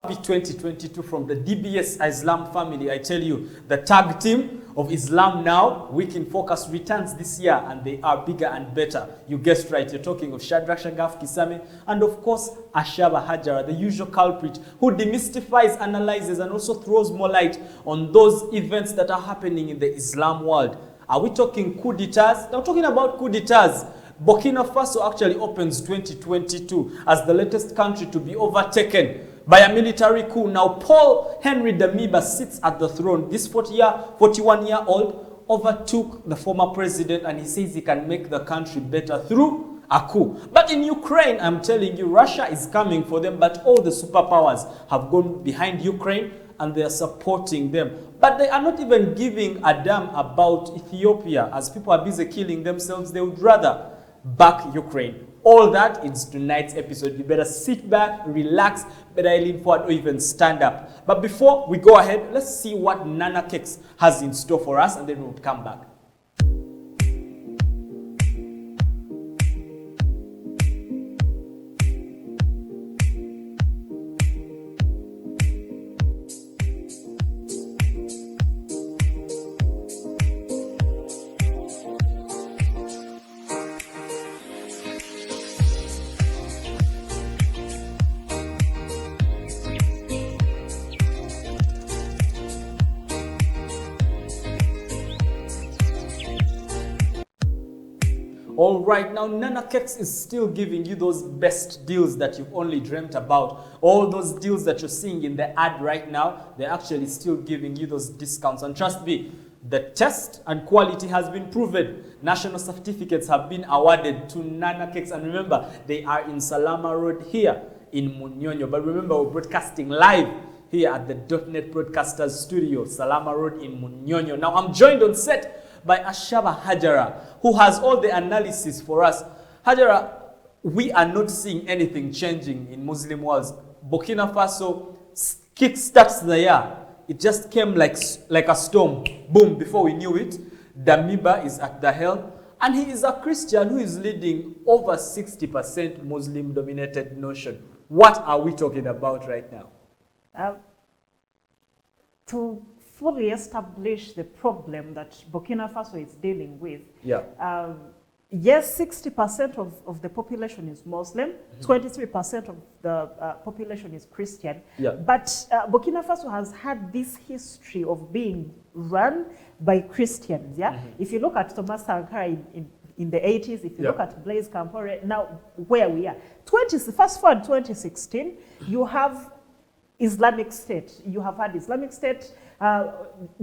Happy 2022 from the DBS Islam family. I tell you, the tag team of Islam Now, Week in Focus returns this year and they are bigger and better. You guessed right, you're talking of Shadrach Shagaf Kisame and of course Ashaba Hajara, the usual culprit who demystifies, analyzes and also throws more light on those events that are happening in the Islam world. Are we talking coup d'etats? Now talking about coup d'etats, Burkina Faso actually opens 2022 as the latest country to be overtaken by a military coup. Now, Paul Henry Damiba sits at the throne. This 41-year-old overtook the former president and he says he can make the country better through a coup. But in Ukraine, I'm telling you, Russia is coming for them, but all the superpowers have gone behind Ukraine and they are supporting them. But they are not even giving a damn about Ethiopia. As people are busy killing themselves, they would rather back Ukraine. All that is tonight's episode. You better sit back, relax, better lean forward or even stand up. But before we go ahead, let's see what Nana Cakes has in store for us and then we'll come back. All right, now Nana Cakes is still giving you those best deals that you've only dreamt about. All those deals that you're seeing in the ad right now, they're actually still giving you those discounts. And trust me, the test and quality has been proven. National certificates have been awarded to Nana Cakes. And remember, they are in Salama Road here in Munyonyo. But remember, we're broadcasting live here at the .NET Broadcasters Studio, Salama Road in Munyonyo. Now, I'm joined on set by Ashaba Hajara, who has all the analysis for us. Hajara, we are not seeing anything changing in Muslim worlds. Burkina Faso kickstarts the year. It just came like a storm. Boom, before we knew it, Damiba is at the helm. And he is a Christian who is leading over 60% Muslim-dominated nation. What are we talking about right now? To fully establish the problem that Burkina Faso is dealing with. Yeah. Yes, 60% of the population is Muslim, 23% of the population is Christian. Yeah. But Burkina Faso has had this history of being run by Christians. Yeah. If you look at Thomas Sankara in the 80s, if you look at Blaise Compaoré, now where we are. Fast forward 2016, you have Islamic State. You have had Islamic State.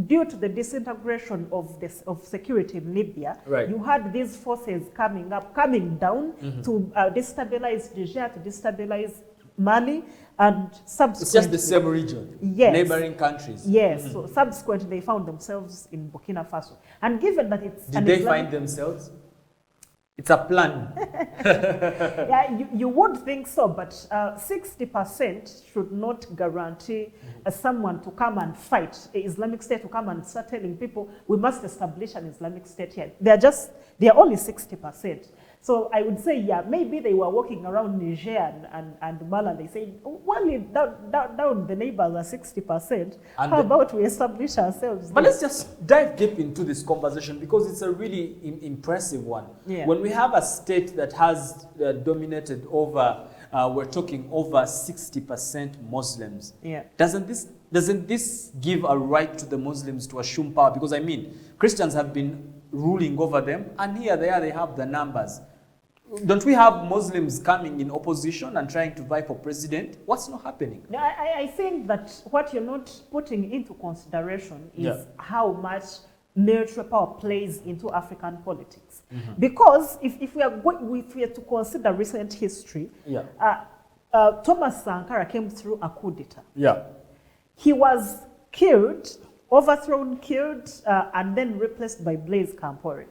Due to the disintegration of security in Libya, you had these forces coming down to destabilize Niger, to destabilize Mali, and subsequently... It's just the same region, yes, neighboring countries. Yes, so subsequently they found themselves in Burkina Faso. And given that it's... Did they find themselves? It's a plan. Yeah, you would think so, but 60% should not guarantee someone to come and fight, Islamic State to come and start telling people, we must establish an Islamic State here. They're only 60%. So I would say, yeah, maybe they were walking around Niger and Mali. They say, well, down the neighbors are 60%. And how about we establish ourselves? But let's just dive deep into this conversation because it's a really impressive one. Yeah. When we have a state that has dominated over, we're talking over 60% Muslims. Yeah. Doesn't this give a right to the Muslims to assume power? Because I mean, Christians have been ruling over them, and here they have the numbers. Don't we have Muslims coming in opposition and trying to vie for president? What's not happening? I think that what you're not putting into consideration is how much military power plays into African politics. Because if we are to consider recent history, Thomas Sankara came through a coup d'etat. Yeah. He was killed, overthrown, and then replaced by Blaise Compaoré.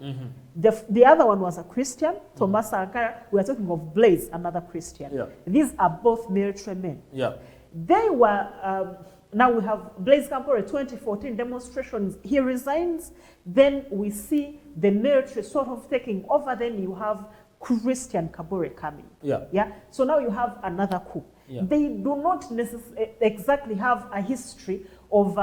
The other one was a Christian, Thomas Sankara. We are talking of Blaise, another Christian. Yeah. These are both military men. Yeah. They were, now we have Blaise Compaoré, 2014 demonstrations. He resigns. Then we see the military sort of taking over. Then you have Christian Kabore coming. Yeah. Yeah. So now you have another coup. Yeah. They do not exactly have a history of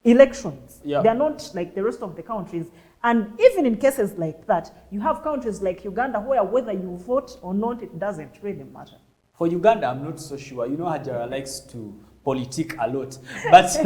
elections. Yeah. They're not like the rest of the countries. And even in cases like that, you have countries like Uganda where whether you vote or not, it doesn't really matter. For Uganda, I'm not so sure. You know, Hajara likes to politic a lot. But,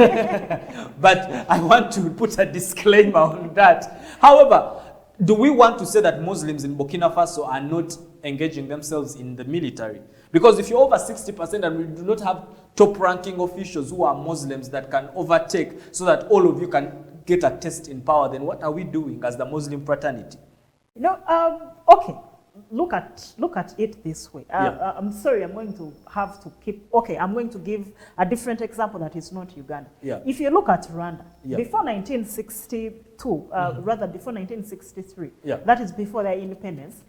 but I want to put a disclaimer on that. However, do we want to say that Muslims in Burkina Faso are not engaging themselves in the military? Because if you're over 60% and we do not have top-ranking officials who are Muslims that can overtake so that all of you can get a taste in power, then what are we doing as the Muslim fraternity? You know, okay, look at it this way. Yeah. I'm sorry, I'm going to have to keep, okay, I'm going to give a different example that is not Uganda. Yeah. If you look at Rwanda, Yeah. before 1962, rather before 1963, Yeah. that is before their independence,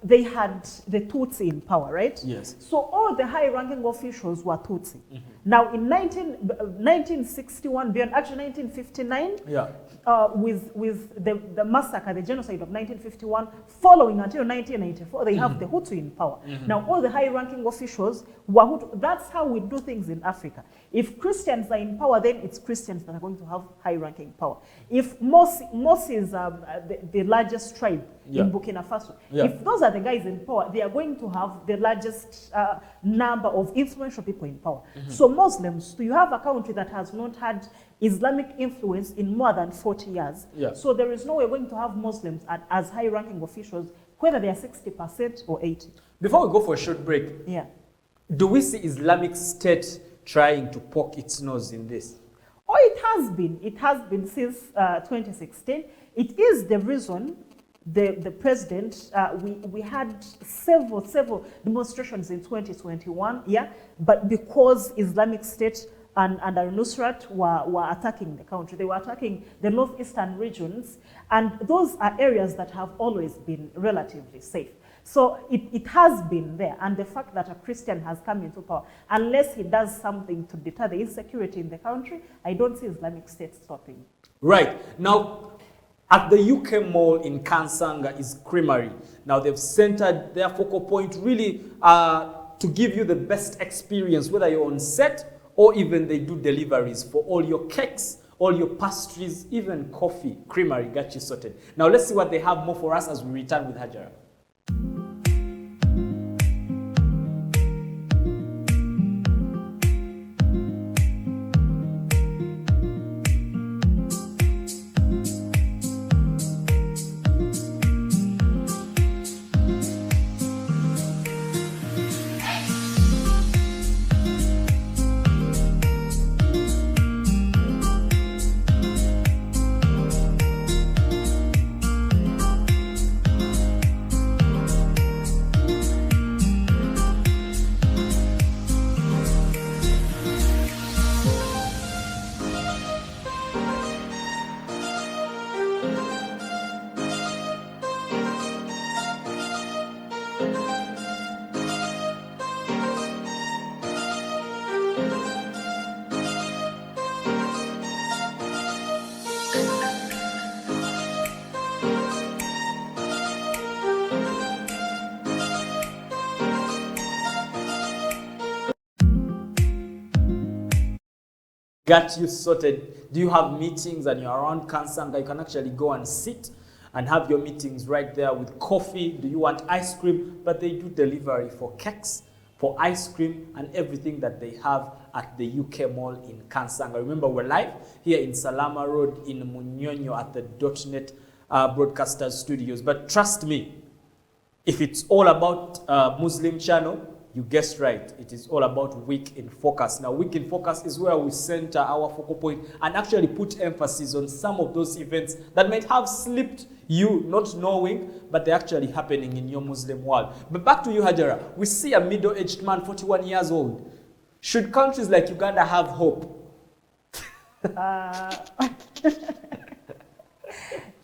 they had the Tutsi in power, right? Yes. So all the high-ranking officials were Tutsi. Now in 1961, beyond actually 1959, Yeah. With the massacre, the genocide of 1951, following until 1994, they have the Hutu in power. Now all the high-ranking officials were Hutu. That's how we do things in Africa. If Christians are in power, then it's Christians that are going to have high-ranking power. If Mosi is the largest tribe Yeah. in Burkina Faso, Yeah. if those are the guys in power, they are going to have the largest number of influential people in power. So Muslims, you have a country that has not had Islamic influence in more than 40 years. Yeah. So there is no way we're going to have Muslims as high-ranking officials, whether they are 60% or 80%. Before we go for a short break, Yeah. do we see Islamic State trying to poke its nose in this? Oh, it has been. It has been since 2016. It is the reason the president, we had several demonstrations in 2021, yeah, but because Islamic State and Al-Nusrat were attacking the country. They were attacking the northeastern regions, and those are areas that have always been relatively safe. So it has been there, and the fact that a Christian has come into power, unless he does something to deter the insecurity in the country, I don't see Islamic State stopping. Right. Now, at the UK Mall in Kansanga is Creamery. Now, they've centered their focal point really to give you the best experience, whether you're on set or even they do deliveries for all your cakes, all your pastries, even coffee. Creamery got you sorted. Now, let's see what they have more for us as we return with Hajara. Got you sorted. Do you have meetings and you're around Kansanga? You can actually go and sit and have your meetings right there with coffee. Do you want ice cream? But they do delivery for cakes, for ice cream, and everything that they have at the UK Mall in Kansanga. Remember, we're live here in Salama Road in Munyonyo at the .NET Broadcasters Studios. But trust me, if it's all about Muslim channel, you guessed right. It is all about Week in Focus. Now, Week in Focus is where we center our focal point and actually put emphasis on some of those events that might have slipped you not knowing, but they're actually happening in your Muslim world. But back to you, Hajara. We see a middle-aged man, 41 years old. Should countries like Uganda have hope?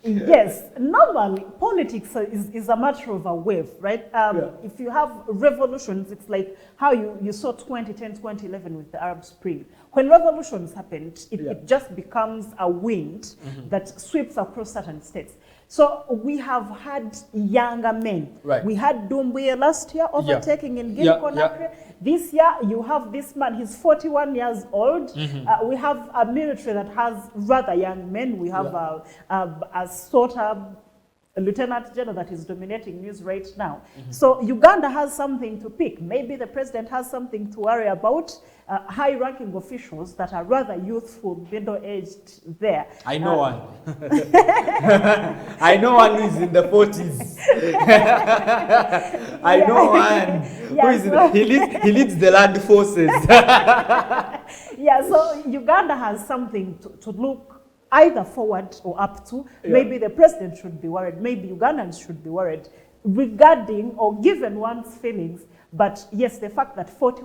Yes, normally politics is a matter of a wave, right? If you have revolutions, it's like how you saw 2010, 2011 with the Arab Spring. When revolutions happened, it just becomes a wind that sweeps across certain states. So we have had younger men. Right. We had Doumbouya last year overtaking in Guinea-Conakry. This year, you have this man, he's 41 years old. We have a military that has rather young men. We have a sort of a lieutenant general that is dominating news right now. So Uganda has something to pick. Maybe the president has something to worry about. High-ranking officials that are rather youthful, middle-aged there. I know one. I know one who is in the 40s. I know one who is he leads the land forces. So Uganda has something to look either forward or up to. Maybe the president should be worried. Maybe Ugandans should be worried regarding or given one's feelings. But yes, the fact that 40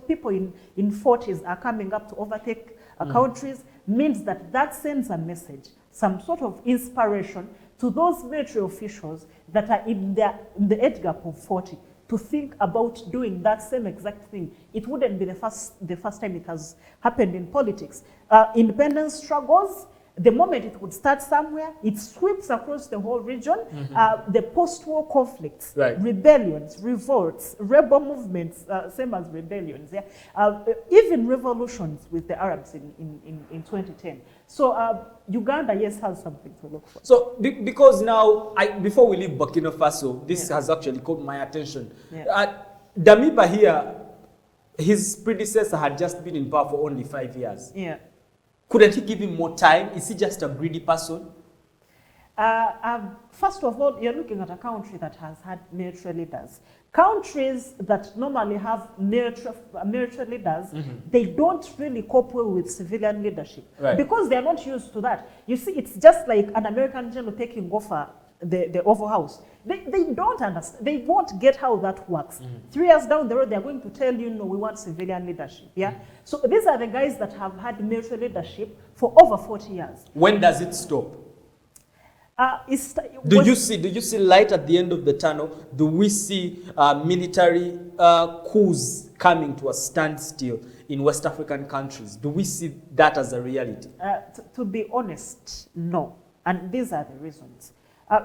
people in 40s are coming up to overtake countries means that sends a message, some sort of inspiration to those military officials that are in the age gap of 40 to think about doing that same exact thing. It wouldn't be the first time it has happened in politics. Independence struggles, the moment it would start somewhere, it sweeps across the whole region. The post-war conflicts, rebellions, revolts, rebel movements, same as rebellions, even revolutions with the Arabs in 2010. So Uganda, yes, has something to look for. So because now, before we leave Burkina Faso, this has actually caught my attention. Damiba here, his predecessor had just been in power for only 5 years. Couldn't he give him more time? Is he just a greedy person? First of all, you're looking at a country that has had military leaders. Countries that normally have military leaders, they don't really cope well with civilian leadership because they're not used to that. You see, it's just like an American general taking over the Oval House. They don't understand. They won't get how that works. 3 years down the road, they're going to tell you, no, we want civilian leadership. So these are the guys that have had military leadership for over 40 years. When does it stop? Do you see light at the end of the tunnel? Do we see military coups coming to a standstill in West African countries? Do we see that as a reality? To be honest, no. And these are the reasons.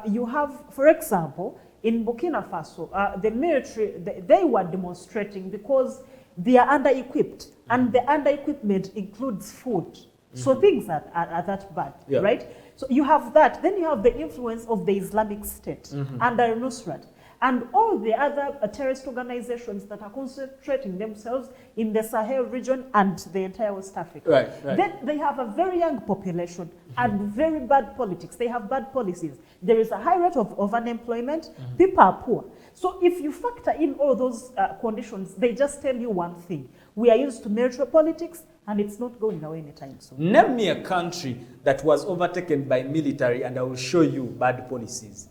You have, for example, in Burkina Faso, the military, they were demonstrating because they are under-equipped, and the under-equipment includes food. So things are that bad, right? So you have that. Then you have the influence of the Islamic State under Nusrat, and all the other terrorist organizations that are concentrating themselves in the Sahel region and the entire West Africa. Then they have a very young population and very bad politics. They have bad policies. There is a high rate of unemployment. People are poor. So if you factor in all those conditions, they just tell you one thing. We are used to military politics, and it's not going away anytime soon. Name me a country that was overtaken by military, and I will show you bad policies.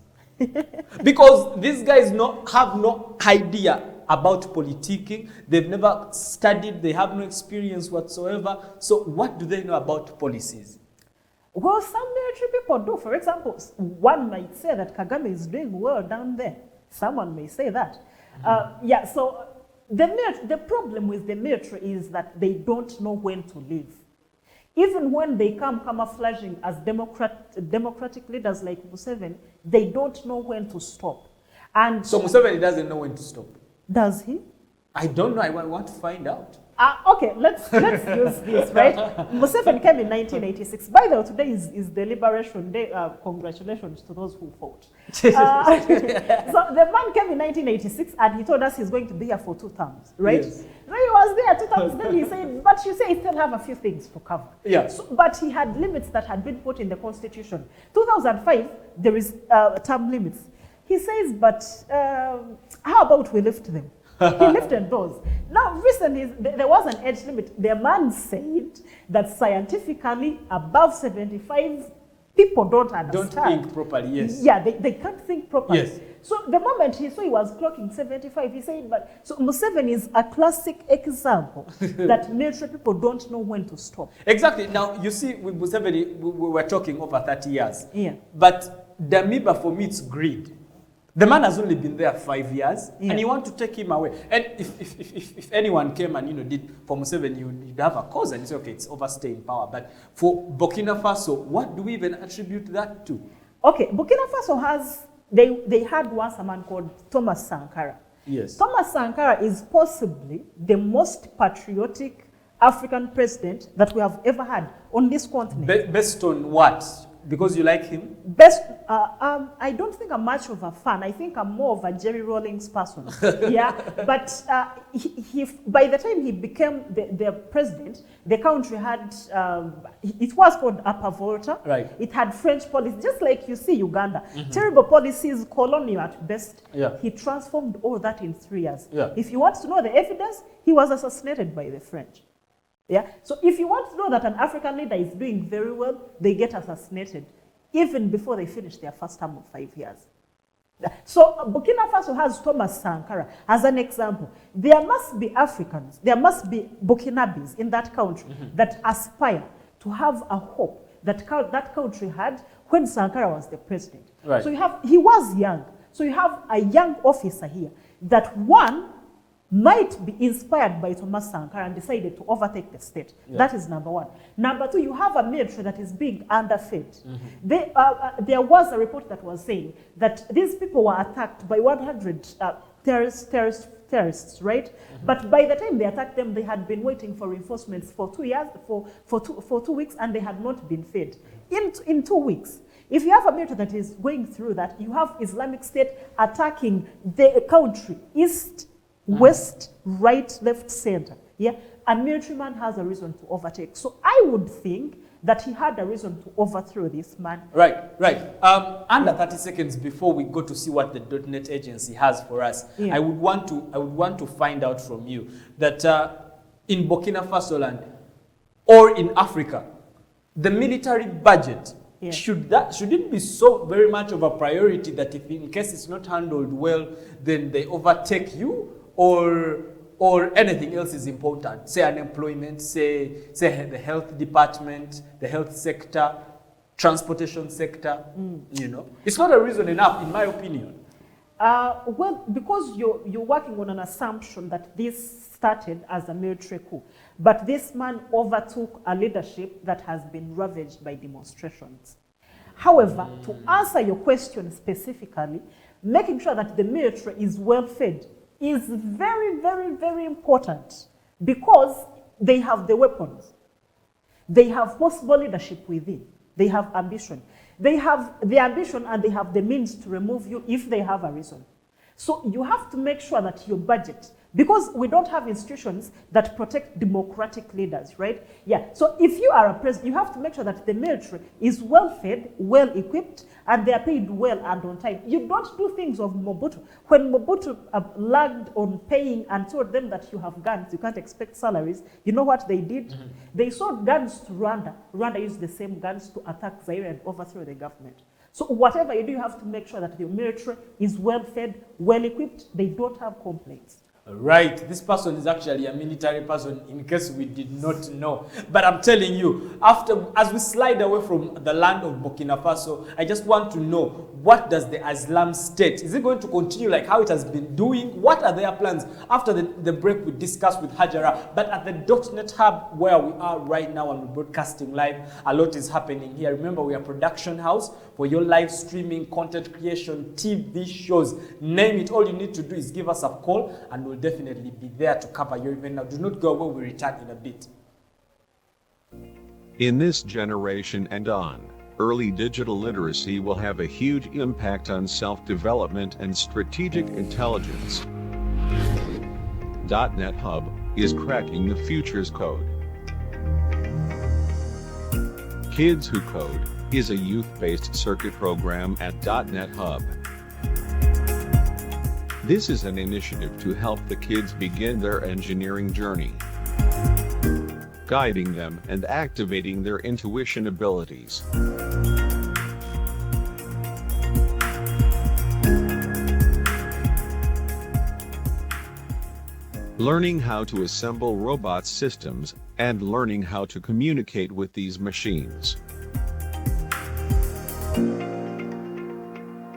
Because these guys have no idea about politicking. They've never studied. They have no experience whatsoever. So what do they know about policies? Well, some military people do. For example, one might say that Kagame is doing well down there. Someone may say that. So the problem with the military is that they don't know when to leave. Even when they come camouflaging as democratic leaders like Museveni, they don't know when to stop. And so Museveni doesn't know when to stop. Does he? I don't know. I want to find out. Okay, let's use this, right? Museveni came in 1986. By the way, today is the Liberation Day. Congratulations to those who fought. So the man came in 1986 and he told us he's going to be here for 2 terms, right? Yes. So he was there 2 terms, then he said, but you say he still have a few things to cover. So, but he had limits that had been put in the constitution. 2005, there is term limits. He says, but how about we lift them? He lifted those. Now, recently, there was an age limit. The man said that scientifically, above 75, people don't understand. Don't think properly, yes. Yeah, they can't think properly. Yes. So the moment he saw he was clocking 75, he said, but so Museveni is a classic example that military people don't know when to stop. Exactly. Now, you see, with Museveni, we were talking over 30 years. But Damiba, for me, it's greed. The man has only been there 5 years, and you want to take him away. And if anyone came and did for Museveni, you'd have a cause and you say, okay, it's overstaying power. But for Burkina Faso, what do we even attribute that to? Okay, Burkina Faso has, they had once a man called Thomas Sankara. Yes. Thomas Sankara is possibly the most patriotic African president that we have ever had on this continent. Based on what? Because you like him? I don't think I'm much of a fan. I think I'm more of a Jerry Rawlings person. Yeah, but by the time he became the president, the country had, it was called Upper Volta. Right. It had French policy, just like you see Uganda. Terrible policies, colonial at best. Yeah. He transformed all that in 3 years. Yeah. If you want to know the evidence, he was assassinated by the French. Yeah. So if you want to know that an African leader is doing very well, they get assassinated even before they finish their first term of 5 years. So Burkina Faso has Thomas Sankara as an example. There must be Africans, there must be Burkinabes in that country that aspire to have a hope that that country had when Sankara was the president. Right. So he was young. So you have a young officer here that one might be inspired by Thomas Sankara and decided to overtake the state. Yeah. That is number one. Number two, you have a military that is being underfed. There was a report that was saying that these people were attacked by 100 terrorists, right? But by the time they attacked them, they had been waiting for reinforcements for 2 years, for 2 weeks, and they had not been fed. In 2 weeks. If you have a military that is going through that, you have Islamic State attacking the country, east, west, right, left, center. Yeah, a military man has a reason to overtake. So I would think that he had a reason to overthrow this man. Right. Under 30 seconds before we go to see what the .NET agency has for us, I would want to find out from you that in Burkina Faso land or in Africa, the military budget, should it be so very much of a priority that if in case it's not handled well, then they overtake you? Or anything else is important, say unemployment, say the health department, the health sector, transportation sector, you know. It's not a reason enough, in my opinion. Well, because you're working on an assumption that this started as a military coup, but this man overtook a leadership that has been ravaged by demonstrations. However, to answer your question specifically, making sure that the military is well fed is very, very, very important because they have the weapons. They have possible leadership within. They have ambition. They have the ambition and they have the means to remove you if they have a reason. So you have to make sure that your budget, because we don't have institutions that protect democratic leaders, right? Yeah, so if you are a president, you have to make sure that the military is well fed, well equipped, and they are paid well and on time. You don't do things of Mobutu. When Mobutu lagged on paying and told them that you have guns, you can't expect salaries, you know what they did? They sold guns to Rwanda. Rwanda used the same guns to attack Zaire and overthrow the government. So whatever you do, you have to make sure that the military is well fed, well equipped, they don't have complaints. Right, this person is actually a military person in case we did not know. But I'm telling you, as we slide away from the land of Burkina Faso, I just want to know, what does the Islam State, is it going to continue like how it has been doing? What are their plans? After the break, we discussed with Hajara, but at the .NET Hub where we are right now and we're broadcasting live, a lot is happening here. Remember, we are a production house for your live streaming, content creation, TV shows, name it. All you need to do is give us a call and we'll definitely be there to cover your event. Now, do not go away, we return in a bit. In this generation and on, early digital literacy will have a huge impact on self-development and strategic intelligence. .NET Hub is cracking the future's code. Kids Who Code is a youth-based circuit program at .NET Hub. This is an initiative to help the kids begin their engineering journey, guiding them and activating their intuition abilities. Learning how to assemble robot systems and learning how to communicate with these machines.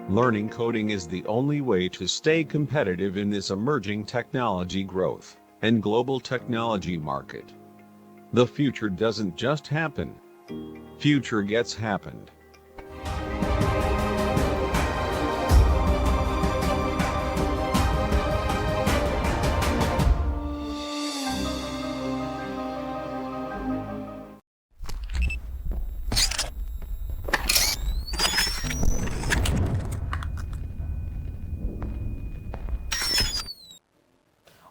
Learning coding is the only way to stay competitive in this emerging technology growth and global technology market. The future doesn't just happen. Future gets happened.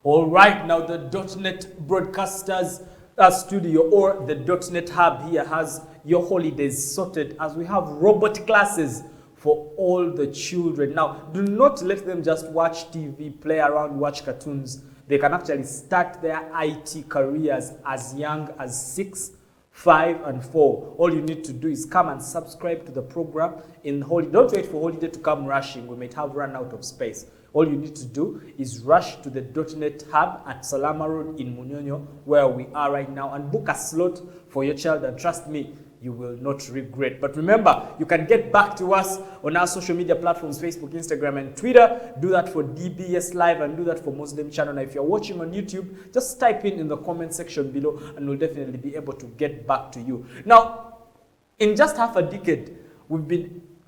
All right, now the .NET Broadcasters Studio or the .NET Hub here has your holidays sorted as we have robot classes for all the children. Now, do not let them just watch TV, play around, watch cartoons. They can actually start their IT careers as young as 6, 5, and 4. All you need to do is come and subscribe to the program in holiday. Don't wait for holiday to come rushing. We might have run out of space. All you need to do is rush to the .NET Hub at Salama Road in Munyonyo, where we are right now, and book a slot for your child. And trust me, you will not regret. But remember, you can get back to us on our social media platforms, Facebook, Instagram, and Twitter. Do that for DBS Live and do that for Muslim Channel. Now, if you're watching on YouTube, just type in the comment section below and we'll definitely be able to get back to you. Now, in just half a decade,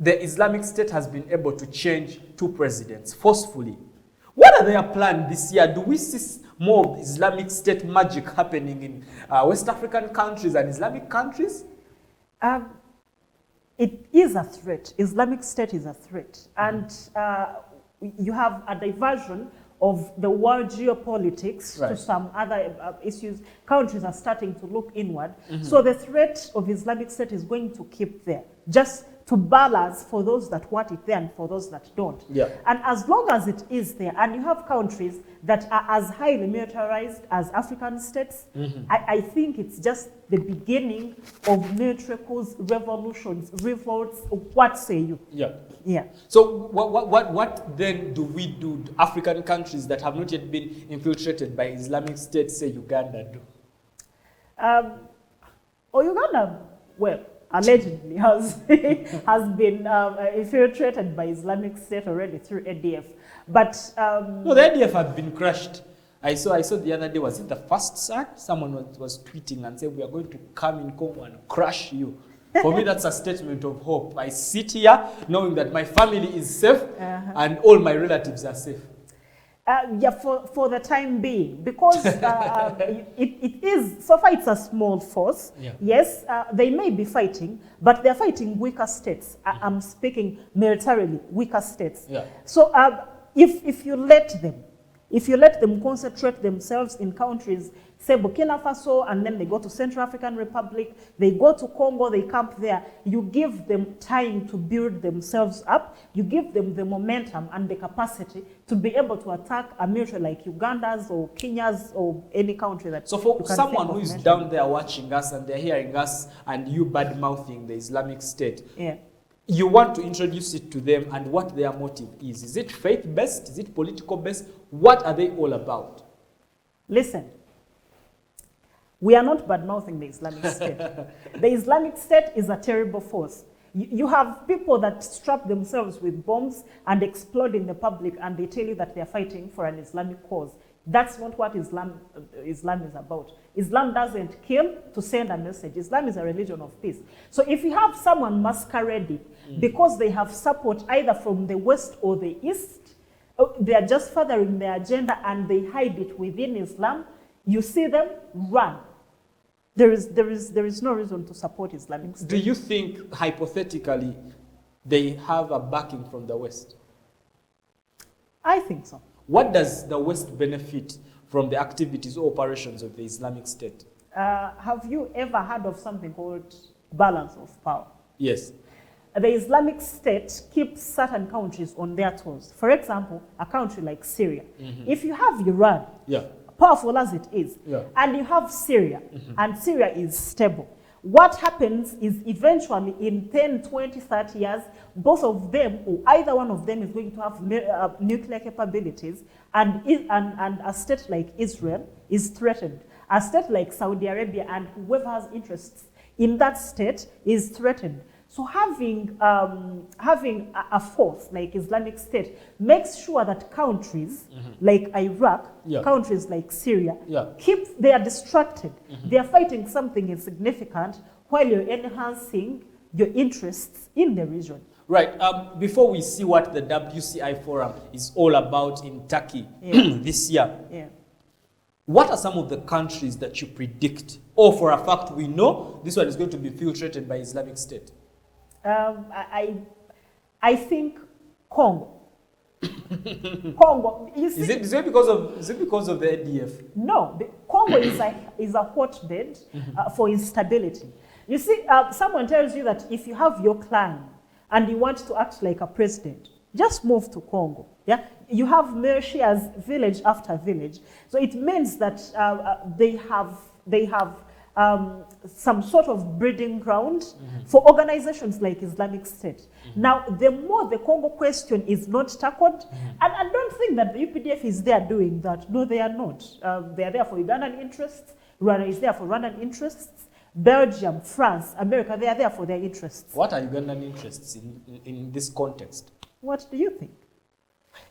the Islamic State has been able to change 2 presidents forcefully. What are their plans this year? Do we see more of Islamic State magic happening in West African countries and Islamic countries? It is a threat. Islamic State is a threat. And you have a diversion of the world geopolitics to some other issues. Countries are starting to look inward. So the threat of Islamic State is going to keep there, just to balance for those that want it there and for those that don't. And as long as it is there, and you have countries that are as highly militarized as African states, I think it's just the beginning of military coups, revolutions, revolts. What say you? So what then do we do, African countries that have not yet been infiltrated by Islamic State, say Uganda, do? Uganda, well, allegedly has been infiltrated by Islamic State already through ADF. But no, the ADF have been crushed. I saw the other day, was it the First Sun? Someone was tweeting and said, we are going to come in Congo and crush you. For me, that's a statement of hope. I sit here knowing that my family is safe and all my relatives are safe. For the time being, because it is, so far it's a small force. Yes, they may be fighting, but they're fighting weaker states. I'm speaking militarily, weaker states. So if you let them concentrate themselves in countries, say Burkina Faso, and then they go to Central African Republic, they go to Congo, they camp there, you give them time to build themselves up, you give them the momentum and the capacity to be able to attack a military like Uganda's or Kenya's or any country that. So for someone who is down there watching us and they're hearing us and you bad-mouthing the Islamic State, you want to introduce it to them and what their motive is. Is it faith-based? Is it political-based? What are they all about? Listen, we are not bad-mouthing the Islamic State. The Islamic State is a terrible force. You have people that strap themselves with bombs and explode in the public and they tell you that they are fighting for an Islamic cause. That's not what Islam is about. Islam doesn't kill to send a message. Islam is a religion of peace. So if you have someone masquerading because they have support either from the West or the East, they are just furthering their agenda and they hide it within Islam, you see them run. There is no reason to support Islamic State. Do you think, hypothetically, they have a backing from the West? I think so. What does the West benefit from the activities or operations of the Islamic State? Have you ever heard of something called balance of power? Yes. The Islamic State keeps certain countries on their toes. For example, a country like Syria. If you have Iran, powerful as it is, and you have Syria, and Syria is stable, what happens is eventually in 10, 20, 30 years, both of them, or either one of them, is going to have nuclear capabilities, and a state like Israel is threatened. A state like Saudi Arabia and whoever has interests in that state is threatened. So having a force like Islamic State makes sure that countries like Iraq, countries like Syria, they are distracted. They are fighting something insignificant while you're enhancing your interests in the region. Right. Before we see what the WCI Forum is all about in Turkey this year, what are some of the countries that you predict, or for a fact we know this one is going to be infiltrated by Islamic State? I think Congo. Congo, you see, Is it because of the ADF? no, Congo is a hotbed for instability. You see, someone tells you that if you have your clan and you want to act like a president, just move to Congo. Yeah, you have militias village after village, so it means that they have some sort of breeding ground for organizations like Islamic State. Now, the more the Congo question is not tackled, and I don't think that the UPDF is there doing that. No, they are not. They are there for Ugandan interests. Rwanda is there for Rwandan interests. Belgium, France, America, they are there for their interests. What are Ugandan interests in this context? What do you think?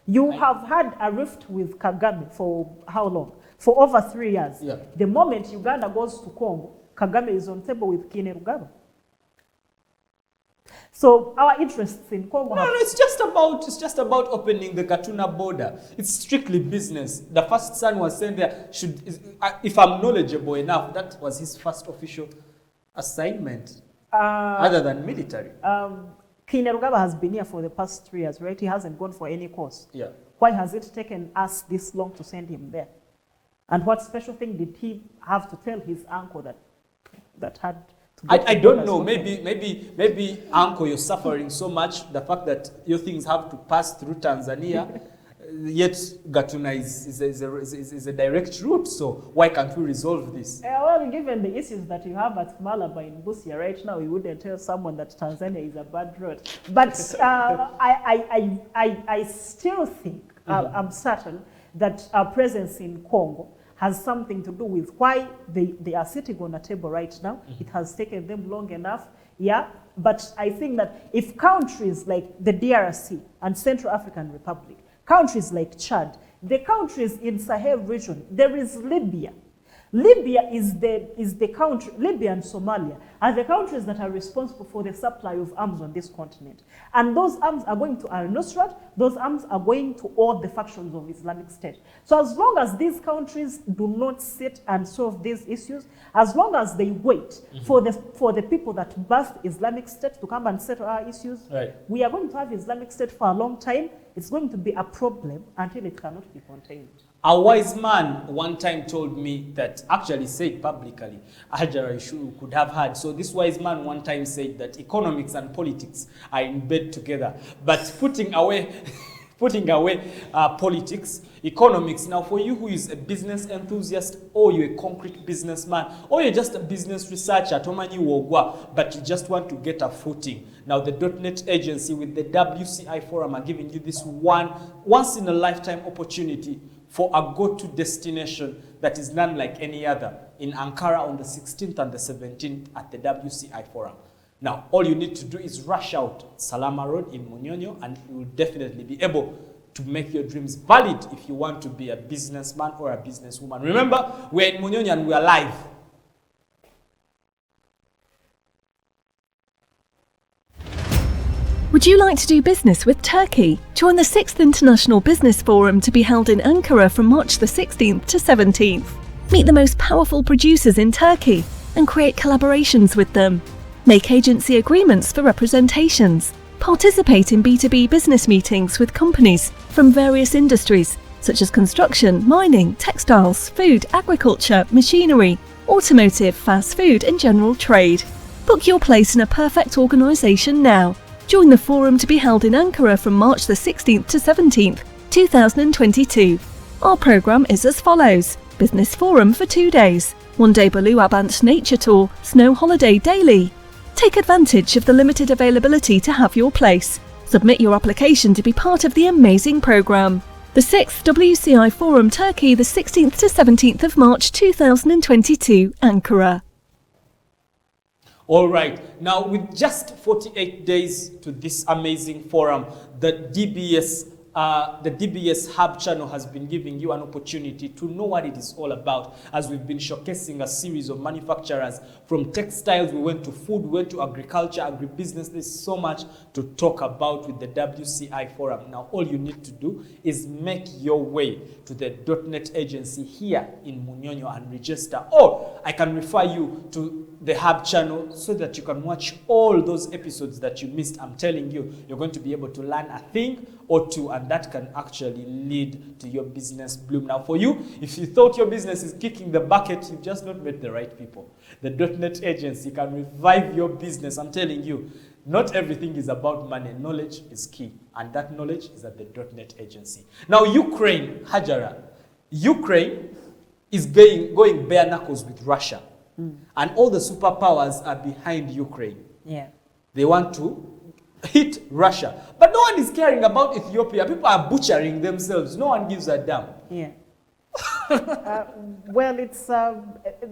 You have had a rift with Kagame for how long? For over 3 years. Yeah. The moment Uganda goes to Congo, Kagame is on table with Kainerugaba. So our interests in Congo. No, it's just about opening the Gatuna border. It's strictly business. The first son was sent there. If I'm knowledgeable enough, that was his first official assignment, other than military. Kainerugaba has been here for the past 3 years, right? He hasn't gone for any course. Yeah. Why has it taken us this long to send him there? And what special thing did he have to tell his uncle that had to go I to don't Congo? know. Maybe uncle, you're suffering so much. The fact that your things have to pass through Tanzania, yet Gatuna is a direct route. So why can't we resolve this? Well, given the issues that you have at Malaba in Busia right now, you wouldn't tell someone that Tanzania is a bad road. But I still think, I'm certain, that our presence in Congo has something to do with why they are sitting on a table right now. It has taken them long enough, yeah. But I think that if countries like the DRC and Central African Republic, countries like Chad, the countries in Sahel region, there is Libya. Libya is the country, Libya and Somalia are the countries that are responsible for the supply of arms on this continent. And those arms are going to Al-Nusrat, those arms are going to all the factions of Islamic State. So as long as these countries do not sit and solve these issues, as long as they wait for the people that birthed Islamic State to come and settle our issues, right, we are going to have Islamic State for a long time. It's going to be a problem until it cannot be contained. A wise man one time told me that, actually said publicly, Hajara could have had. So this wise man one time said that economics and politics are in bed together. But putting away politics, economics, now for you who is a business enthusiast, or you're a concrete businessman, or you're just a business researcher, but you just want to get a footing. Now the .NET agency with the WCI forum are giving you this once in a lifetime opportunity for a go-to destination that is none like any other in Ankara on the 16th and the 17th at the WCI forum. Now, all you need to do is rush out Salama Road in Munyonyo, and you will definitely be able to make your dreams valid if you want to be a businessman or a businesswoman. Remember, we're in Munyonyo and we're live. Would you like to do business with Turkey? Join the 6th International Business Forum to be held in Ankara from March the 16th to 17th. Meet the most powerful producers in Turkey and create collaborations with them. Make agency agreements for representations. Participate in B2B business meetings with companies from various industries such as construction, mining, textiles, food, agriculture, machinery, automotive, fast food and general trade. Book your place in a perfect organisation now. Join the forum to be held in Ankara from March the 16th to 17th, 2022. Our programme is as follows. Business Forum for 2 days. 1 day Belu Abant Nature Tour, Snow Holiday Daily. Take advantage of the limited availability to have your place. Submit your application to be part of the amazing programme. The 6th WCI Forum Turkey, the 16th to 17th of March 2022, Ankara. All right, now with just 48 days to this amazing forum, the DBS Hub channel has been giving you an opportunity to know what it is all about, as we've been showcasing a series of manufacturers. From textiles, we went to food, we went to agriculture, agribusiness. There's so much to talk about with the WCI forum. Now, all you need to do is make your way to the .NET agency here in Munyonyo and register. Or I can refer you to the Hub channel so that you can watch all those episodes that you missed. I'm telling you, you're going to be able to learn a thing or two, and and that can actually lead to your business bloom. Now for you, if you thought your business is kicking the bucket, you've just not met the right people. The .NET agency can revive your business. I'm telling you, not everything is about money. Knowledge is key, and that knowledge is at the .NET agency. Now Ukraine, Hajara, Ukraine is going bare knuckles with Russia. And all the superpowers are behind Ukraine. Yeah. They want to hit Russia. But no one is caring about Ethiopia. People are butchering themselves. No one gives a damn. Yeah. Well, it's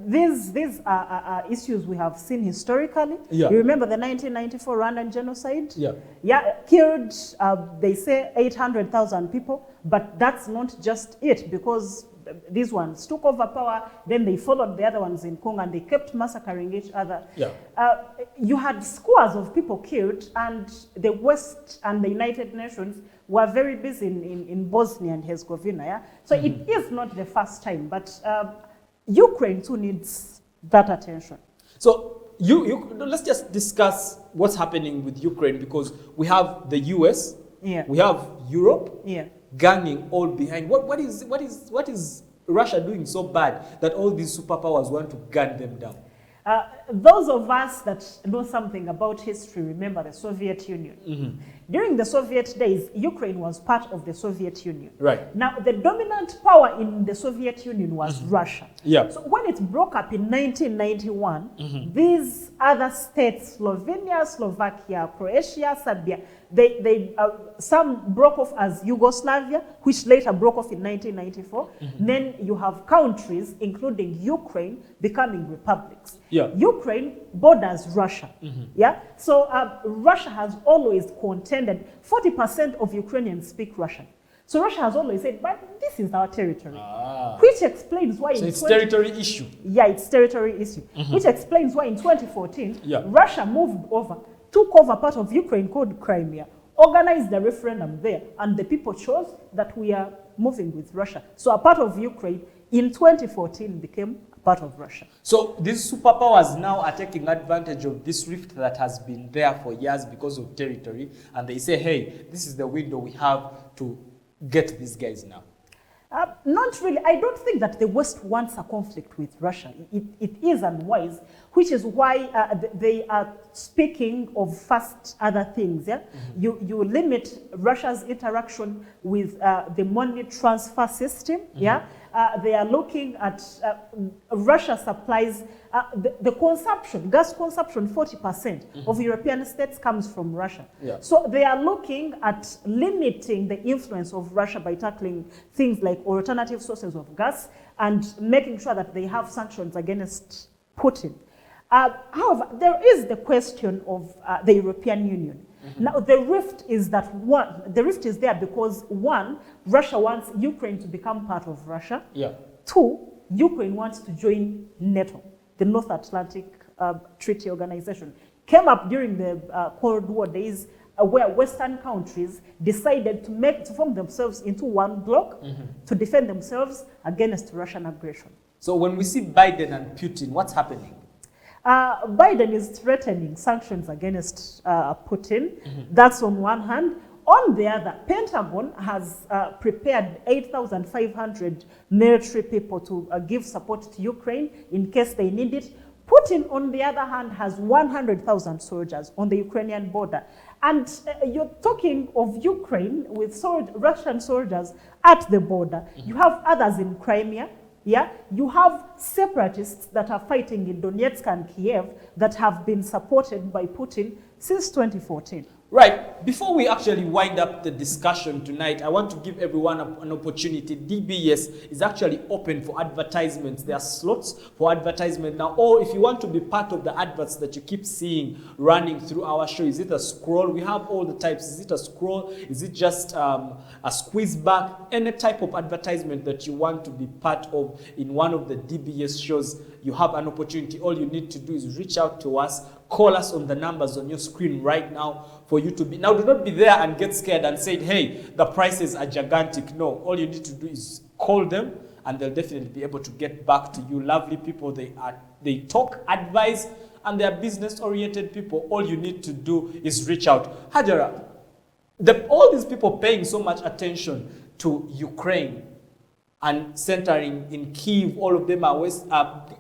these are issues we have seen historically. Yeah. You remember the 1994 Rwandan genocide? Yeah. Yeah, killed, they say 800,000 people, but that's not just it, because these ones took over power, then they followed the other ones in Congo, and they kept massacring each other. Yeah. You had scores of people killed, and the West and the United Nations were very busy in Bosnia and Herzegovina. Yeah? So it is not the first time, but Ukraine too needs that attention. So let's just discuss what's happening with Ukraine, because we have the US, we have Europe, ganging all behind. What is Russia doing so bad that all these superpowers want to gun them down? Those of us that know something about history remember the Soviet Union. During the Soviet days, Ukraine was part of the Soviet Union. Right. Now, the dominant power in the Soviet Union was Russia. Yeah. So when it broke up in 1991, these other states, Slovenia, Slovakia, Croatia, Serbia, some broke off as Yugoslavia, which later broke off in 1994. Then you have countries, including Ukraine, becoming republics. Yeah. Ukraine borders Russia. Yeah. So Russia has always contended. 40% of Ukrainians speak Russian. So Russia has always said, but this is our territory. Which explains why so it's territory issue. Yeah, it's territory issue. Which explains why in 2014, Yeah. Russia moved over, took over part of Ukraine called Crimea, organized the referendum there, and the people chose that we are moving with Russia. So a part of Ukraine in 2014 became a part of Russia. So these superpowers now are taking advantage of this rift that has been there for years because of territory, and they say, hey, this is the window we have to get these guys now. Not really. I don't think that the West wants a conflict with Russia. It is unwise, which is why they are speaking of first other things. Yeah, you limit Russia's interaction with the money transfer system. Yeah, they are looking at Russia supplies the consumption, gas consumption. 40% of European states comes from Russia. Yeah. So they are looking at limiting the influence of Russia by tackling things like alternative sources of gas and making sure that they have sanctions against Putin. However, there is the question of the European Union. Now, the rift is that the rift is there because one, Russia wants Ukraine to become part of Russia. Yeah. Two, Ukraine wants to join NATO, the North Atlantic Treaty Organization. Came up during the Cold War days, where Western countries decided to form themselves into one bloc to defend themselves against Russian aggression. So when we see Biden and Putin, what's happening? Biden is threatening sanctions against Putin. That's on one hand. On the other, Pentagon has prepared 8,500 military people to give support to Ukraine in case they need it. Putin, on the other hand, has 100,000 soldiers on the Ukrainian border. And you're talking of Ukraine with Russian soldiers at the border. You have others in Crimea. Yeah, you have separatists that are fighting in Donetsk and Kiev that have been supported by Putin since 2014. Right. Before we actually wind up the discussion tonight, I want to give everyone an opportunity. DBS is actually open for advertisements. There are slots for advertisement now. Or if you want to be part of the adverts that you keep seeing running through our show, is it a scroll? We have all the types. Is it a scroll? Is it just a squeeze back? Any type of advertisement that you want to be part of in one of the DBS shows, you have an opportunity. All you need to do is reach out to us. Call us on the numbers on your screen right now for you to be. Now, do not be there and get scared and say, hey, the prices are gigantic. No, all you need to do is call them and they'll definitely be able to get back to you. Lovely people, they talk, advise, and they are business-oriented people. All you need to do is reach out. Hajara, all these people paying so much attention to Ukraine and centering in Kyiv, all of them are West.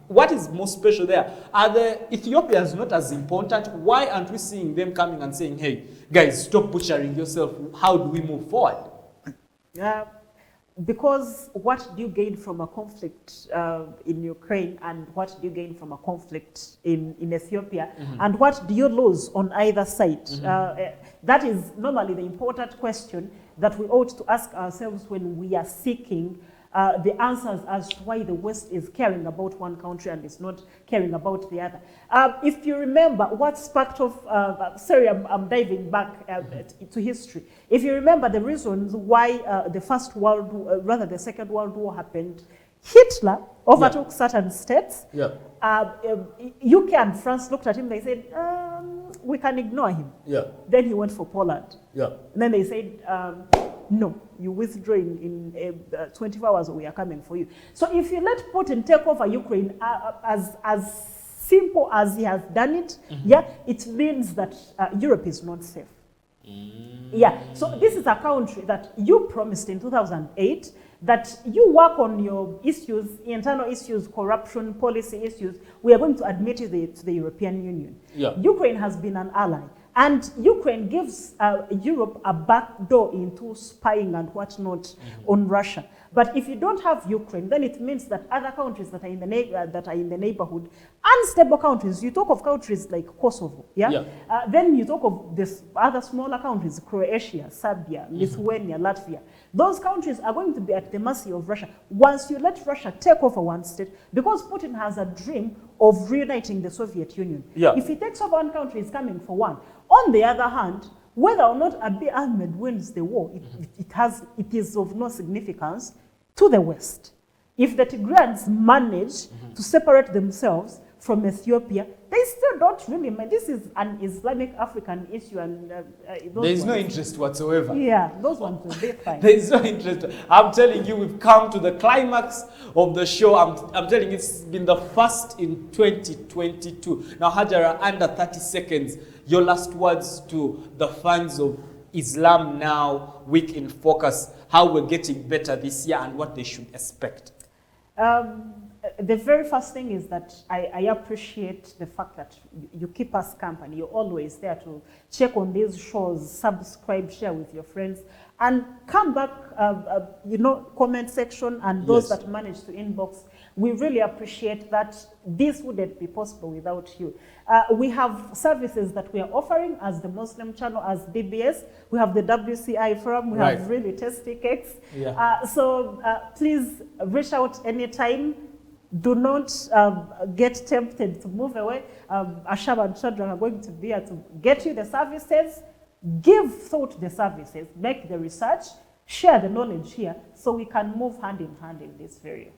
What is most special there? Are the Ethiopians not as important? Why aren't we seeing them coming and saying, hey, guys, stop butchering yourself. How do we move forward? Because what do you gain from a conflict in Ukraine, and what do you gain from a conflict in Ethiopia, and what do you lose on either side? That is normally the important question that we ought to ask ourselves when we are seeking the answers as to why the West is caring about one country and is not caring about the other. If you remember what sparked off, sorry, I'm diving back to history. If you remember the reasons why the Second World War happened, Hitler overtook certain states. UK and France looked at him, they said, we can ignore him. Then he went for Poland. And then they said, no, you withdraw in 24 hours or we are coming for you. So if you let Putin take over Ukraine as simple as he has done it, it means that Europe is not safe. So this is a country that you promised in 2008 that you work on your issues, internal issues, corruption, policy issues. We are going to admit it to the European Union. Ukraine has been an ally. And Ukraine gives Europe a back door into spying and whatnot on Russia. But if you don't have Ukraine, then it means that other countries that are in the neighborhood, unstable countries, you talk of countries like Kosovo, then you talk of this other smaller countries, Croatia, Serbia, Lithuania, Latvia. Those countries are going to be at the mercy of Russia. Once you let Russia take over one state, because Putin has a dream of reuniting the Soviet Union. If he takes over one country, he's coming for one. On the other hand, whether or not Abiy Ahmed wins the war, it is of no significance to the West. If the Tigrayans manage to separate themselves from Ethiopia, they still don't really mind. This is an Islamic African issue, and there is no interest whatsoever. Those ones will be fine. There is no interest. I'm telling you, we've come to the climax of the show. I'm telling you, it's been the first in 2022. Now, Hajara, under 30 seconds, your last words to the fans of Islam Now, Week in Focus, how we're getting better this year and what they should expect. The very first thing is that I appreciate the fact that you keep us company. You're always there to check on these shows, subscribe, share with your friends, and come back, comment section and those that manage to inbox. We really appreciate that. This wouldn't be possible without you. We have services that we are offering as the Muslim channel, as DBS. We have the WCI forum. We have really tasty cakes. So please reach out anytime. Do not get tempted to move away. Ashab and Shadrach are going to be here to get you the services. Give thought to the services. Make the research. Share the knowledge here so we can move hand in hand in this area.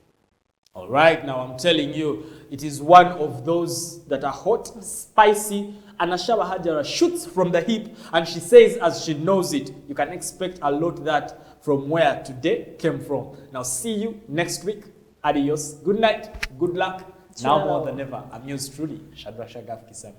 All right, now I'm telling you, it is one of those that are hot, spicy, and Ashaba Hajara shoots from the hip, and she says as she knows it. You can expect a lot that from where today came from. Now see you next week. Adios. Good night. Good luck. Now more than ever. I'm yours truly, Shadrach Shagaf Kisami.